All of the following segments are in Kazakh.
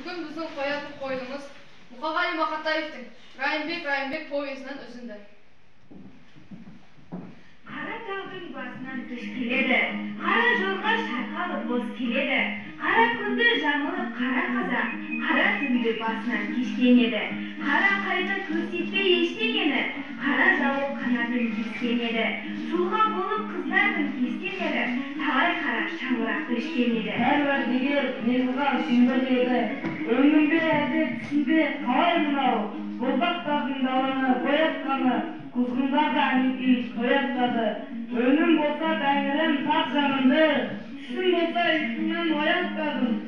Bugün bizim koyatı koyduğumuz Muqagali Maqatayev'tin Rayınbek povesinden özünde. Qara tağdың басынан күш келеді, қара жолға шайқалып боз келеді, қара күнді жамылып қара қазақ, қара түнді басынан кешкен еді, қара қайда көрсетпей ештеңені, қара жауы қанатын кескен еді, сұлға болып қыздардың кескен еді, талай қара шаңырақты ішкен еді. Пәрвәрдігер неғылған сүймір еді, өңімбе әлде түсінде қалай мынау, боздақтардың даланы боятқаны, Kuzgunlar da aniki soyatladı. Önüm olsa Tengrim sağ canımdı. Düşüm olsa üstümden oyatladım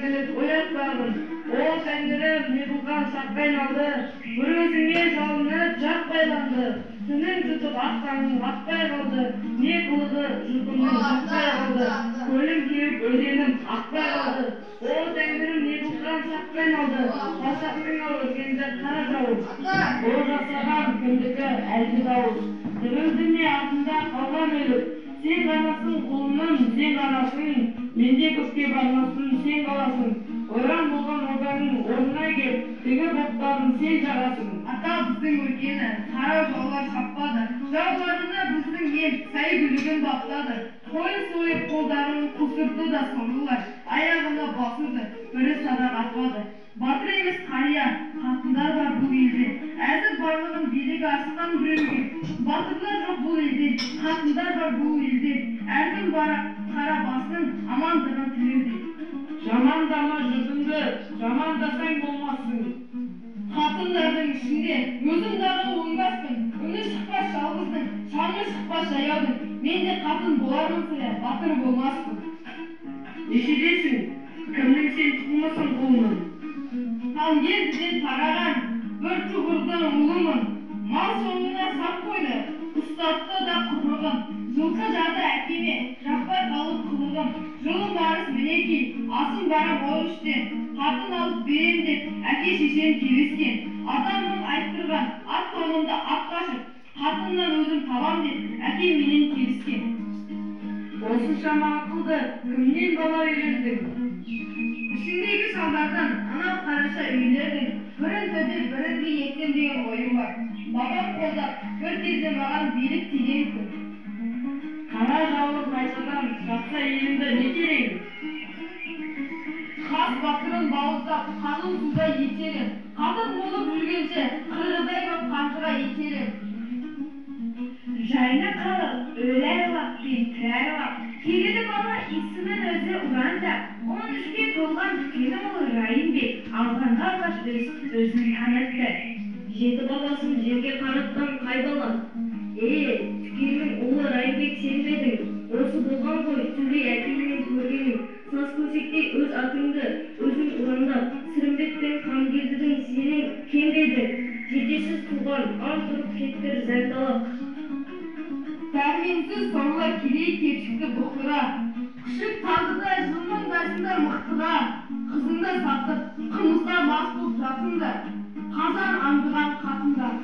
gelip oyatladım. O Tengrim ne bulgan şakkayn aldı. Bir özüne salınıp jak baylandı. Tünün tutup aktanın akbay kaldı. Ne kılığı jurtumdan jakbay kaldı. Kölüm kiyip özenim akbay kaldı. O Tengrim ne bulgan şakkayn aldı. Başaktın alır kendi kara davul. O жасаған күндікі әлгі дауыс. Тірі дүние артында қалған өліп. Сен ғанасың құлыным, сен ғанасың. Менде көпке бармасын, сен қаласың. Ойран болған орданың орнына кеп, тегі боқтарын сен жағасың. Ата біздің өлкені қара жаулар шаппады. Жауларына біздің ел сәйгүлігін баптады. Қойын сойып қолдарын құсырды да соңғылар. Аяғына басырды, бірі садақ атпады. Батыр емес қария, қатындар бар бұл елде. Әзір барлығын билігі асқан біреуге. Батырлар жоқ бұл елде, қатындар бар бұл елде. Әркім қара басын амандығын тілеуде. Жамандама жұртыңды, жамандасаң болмассың. Қатындардың ішінде өзің дағы оңбаспын. Үні шықпас жалғыздың, шаңы шықпас жаяудың. Мен де қатын болармын сірә, батыр болмаспын. Нешедесің, кімнің сен тұқымысың құлының? Таңгелдіден тараған бір тұғырдың ұлымын. Мал соңына сап қойды, ұстатты да құрығым. Жылқы жарды әкеме, жақпай қалып қылығым. Жылым барыс мінекей, асым барам ой үштен. Қатын алып берем деп, әке шешем келіскен. Атамның айттырған, ат тонымды ат қашып, қатыннан өзім табам деп, әкем менен келіскен. Осыншама ақылды, кімнен бала үйрендің? Ішіндегі шалдардан анау қараша үйлердің бірін төбе бірінге еттен деген ойым бар. Бабам қолдап бір кезде маған билік тигенсің. Қара жауыр қайтадан жақса елімді не керең? Қас батырын бауыздап, қанын суда етерем. Қатын болып жүргенше қырғыдай боп қанжыға етерем. Жайна қалып, өләр уақ пен кірәр уақ. Келеді бала исімін өзі ұранда. 13-ке толған үлкені ұлы Райынбек алғанға алғаш өзін танытты. Жеті баласын жерге қаратқан қай бала? Түкеннің ұлы Райынбек сен бедің. Осы болған ғой түнде әкеңнен көргенің. Саз көсектей өз атыңды өзің ұрандап, Сырымбет пен Қангелдінің сенің кем беді. Жетесіз туған ант ұрып кеттір зәрталап. Дәрменсіз соңла келей кепшікті бұқтыра. Күшік тазыда жылмың басында мықтыға. Қызыңды сатып, қымызда мас болып жатыңдар. Қазан аңдыған қатындар.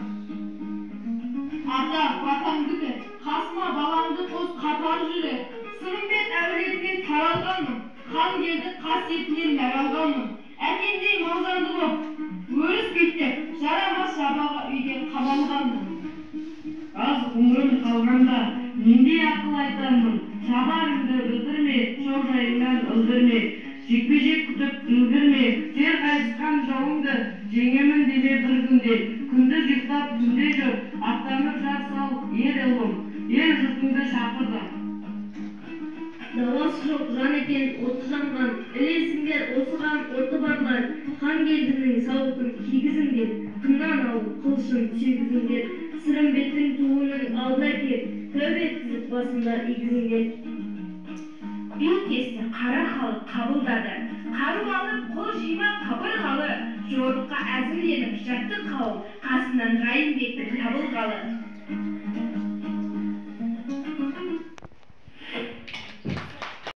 Ата, батаңдыды, қасыма балаңды қос қатар жүре. Сырымбет әулетінен таралғанмын, Қангелді қасиетінен нәралғанмын. Әкендей малжанды боп, өріс беттеп, жарамас жабағы үйге қабалғанмын. Аз ғұмырым қалғанда, нендей ақыл айтармын? Шабарыңды бітірме, шоу жайыңнан өлдірме. Жекпе-жек күтіп үлгірме, сер қайысқан жауыңды жеңемін деме бір күнде. Күндіз ұйықтап түнде жүр, аттанып жар сал, ер ұлым, ел жұртыңды шақырды. Даласы жоқ жан екен оты жанған, ілесіңдер осыған оты барлар. Қангелдінің сауытын кигізіңдер, күннан алып қылышын сегізіңдер. Сырымбеттің туының алда кеп, тәубе еткізіп басында игізіңдер. Бел кесті қара халық қабылдады. Қару алып қол жима қабырғалы. Жорыққа әзірленіп жатты қауым, қасынан Райынбектің табылғалы.